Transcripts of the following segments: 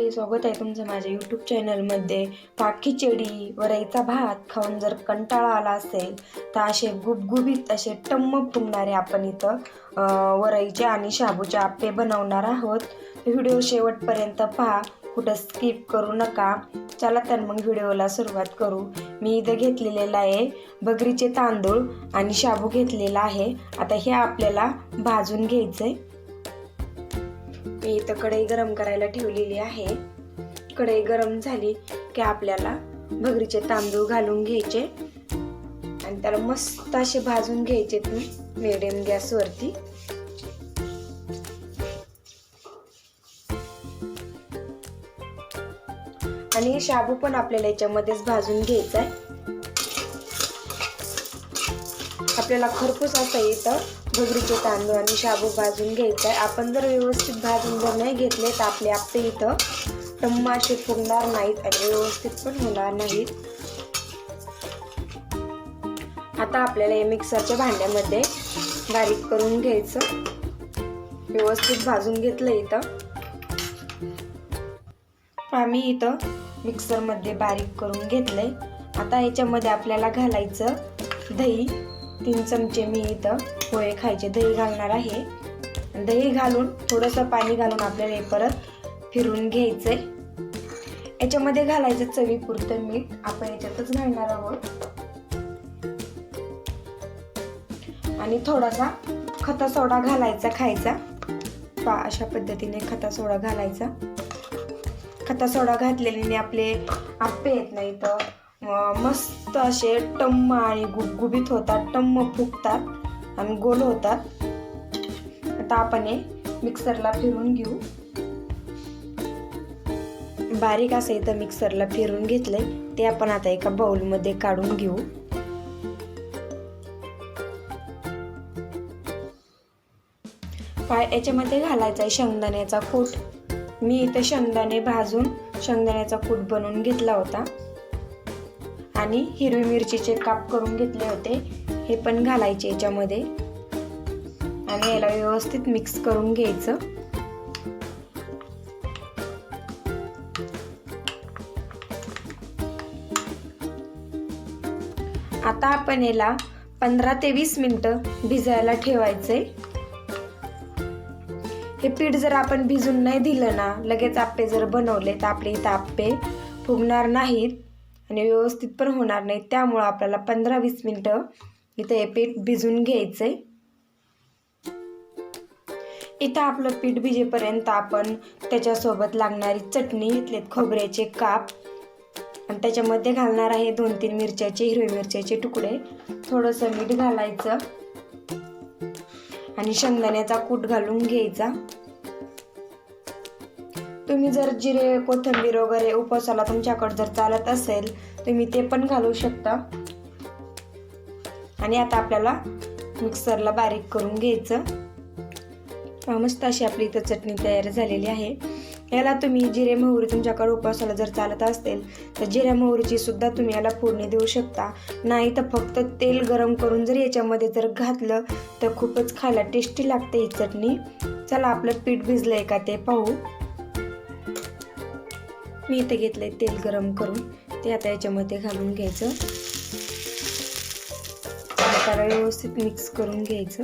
मंडळी, स्वागत आहे तुमचं माझ्या यूट्यूब चॅनलमध्ये. खिचडी वरईचा भात खाऊन जर कंटाळा आला असेल तर असे गुबगुबीत असे टम्म फुगणारे आपण इथं वरईचे आणि शाबूचे आप्पे बनवणार आहोत. व्हिडिओ शेवटपर्यंत पहा, कुठं स्किप करू नका. चला तर मग व्हिडिओला सुरुवात करू. मी इथं घेतलेला आहे बगरीचे तांदूळ आणि शाबू घेतलेला आहे. आता हे आपल्याला भाजून घ्यायचंय. मी इथं कढई गरम करायला ठेवलेली आहे. कढई गरम झाली की आपल्याला बगरीचे तांदूळ घालून घ्यायचे आणि त्याला मस्त असे भाजून घ्यायचे मीडियम गॅसवरती. आणि शाबू पण आपल्याला याच्यामध्येच भाजून घ्यायचा आहे. आपल्याला खरपूस असं इथं बगरीचे तांदूळ आणि शाबू भाजून घ्यायचा आहे. आपण जर व्यवस्थित भाजून जर नाही घेतले तर आपले आप्पे इथं टम्म असे फुगणार नाहीत आणि व्यवस्थित पण होणार नाहीत. आता आपल्याला हे मिक्सरच्या भांड्यामध्ये बारीक करून घ्यायचं. व्यवस्थित भाजून घेतलं इथं. आम्ही इथं मिक्सरमध्ये बारीक करून घेतलंय. आता याच्यामध्ये आपल्याला घालायचं दही. 3 चमचे मी इथं पोहे खायचे दही घालणार आहे. दही घालून थोडंसं पाणी घालून आपल्याला हे परत फिरून घ्यायचंय. याच्यामध्ये घालायचं चवीपुरतं मीठ आपण याच्यातच घालणार आहोत. आणि थोडासा खता सोडा घालायचा खायचा. अशा पद्धतीने खता सोडा घालायचा. खता सोडा घातलेल्याने आपले आप्पे येत नाही तर मस्त असे टम्म आणि गुबगुबीत होतात, टम्म फुगतात आणि गोल होतात. आता आपण हे मिक्सरला फिरून घेऊ. बारीक असं इथं मिक्सरला फिरून घेतलंय. ते आपण आता एका बाउलमध्ये काढून घेऊ. याच्यामध्ये घालायचा आहे शेंगदाण्याचा कूट. मी इथं शेंगदाणे भाजून शेंगदाण्याचा कूट बनवून घेतला होता. आणि हिरवी मिरचीचे काप करून घेतले होते, हे पण घालायचे याच्यामध्ये आणि याला व्यवस्थित मिक्स करून घ्यायचं. आता आपण याला 15 ते 20 मिनिटं भिजायला ठेवायचंय. हे पीठ जर आपण भिजून नाही दिलं ना, लगेच आप्पे जर बनवले तर आपले इथं आप्पे फुगणार नाहीत आणि व्यवस्थित पण होणार नाही. त्यामुळं आपल्याला 15-20 मिनिटं इथं हे पीठ भिजून घ्यायचंय. इथं आपलं पीठ भिजेपर्यंत आपण त्याच्यासोबत लागणारी चटणी घेतलीत, खोबऱ्याचे काप आणि त्याच्यामध्ये घालणार आहे 2-3 मिरच्याचे हिरव्या मिरच्याचे तुकडे. थोडंसं मीठ घालायचं आणि शेंगदाण्याचा कूट घालून घ्यायचा. तुम्ही जर जिरे कोथिंबीर वगैरे उपवासाला तुमच्याकडे जर चालत असेल तुम्ही ते पण घालू शकता. आणि आता आपल्याला मिक्सरला बारीक करून घ्यायचं. मस्त अशी आपली इथं चटणी तयार झालेली आहे. याला तुम्ही जिरे मोहरी तुमच्याकडे उपवासाला जर चालत असेल तर जिऱ्या मोहरीची सुद्धा तुम्ही याला फोडणी देऊ शकता. नाही तर फक्त तेल गरम करून जर याच्यामध्ये जर घातलं तर खूपच खायला टेस्टी लागते ही चटणी. चला आपलं पीठ भिजलंय का ते पाहू. मी इथे घेतलंय तेल गरम करून, ते आता याच्यामध्ये घालून घ्यायचं. त्याला व्यवस्थित मिक्स करून घ्यायचं.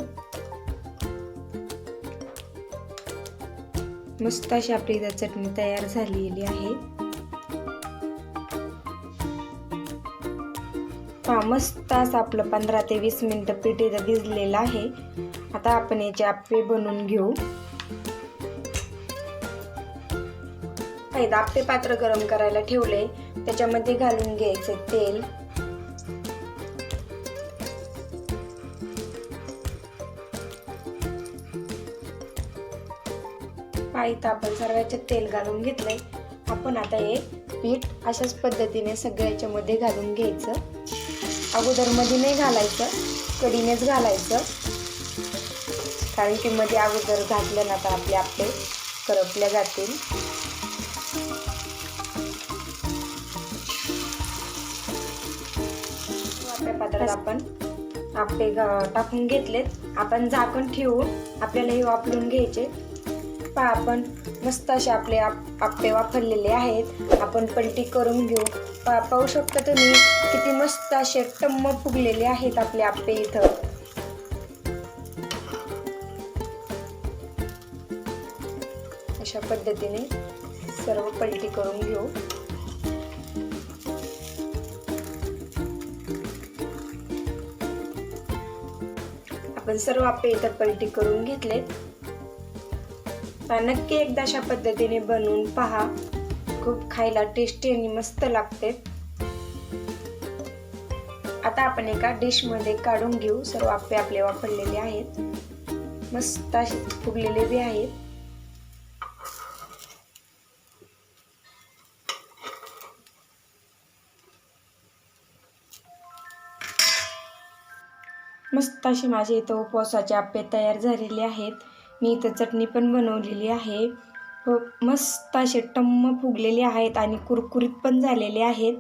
मस्त अशी आपली इथं चटणी तयार झालेली आहे. मस्त असं आपलं 15 ते 20 मिनिटं पीठ इथं भिजलेलं आहे. आता आपण याचे आप्पे बनवून घेऊ. आप्पे पात्र गरम करायला ठेवले, त्याच्यामध्ये घालून घ्यायचे तेल. इथं आपण सर्वांचे तेल घालून घेतलंय. आपण आता हे पीठ अशाच पद्धतीने सगळ्या याच्यामध्ये घालून घ्यायचं. अगोदर मध्ये नाही घालायचं, कढीनेच घालायचं, कारण की मध्ये अगोदर घातलं ना तर आपले आप्पे करपल्या जातील. आपल्या पात्रात आपण आप्पे टाकून घेतलेत. आपण झाकण ठेवून आपल्याला हे वाफलून घ्यायचे. आपण मस्त असे आपले आप्पे वाफरलेले आहेत. आपण पलटी करून घेऊ. पाहू शकता तुम्ही किती मस्त असे टम्म फुगलेले आहेत आपले आप्पे इथं. अशा पद्धतीने सर्व पलटी करून घेऊ. आपण सर्व आप्पे इथं पलटी करून घेतलेत. नक्की एकदा अशा पद्धतीने बनवून पहा. खूप खायला टेस्टी आणि मस्त लागते. आता आपण एका डिश मध्ये काढून घेऊ. सर्व आप्पे आपले वाफरलेले आहेत. मस्त असे फुगलेले बी आहेत. मस्त असे माझे इथं उपवासाचे आप्पे तयार झालेले आहेत. मी इथं चटणी पण बनवलेली आहे. मस्त असे टम्म फुगलेले आहेत आणि कुरकुरीत पण झालेले आहेत.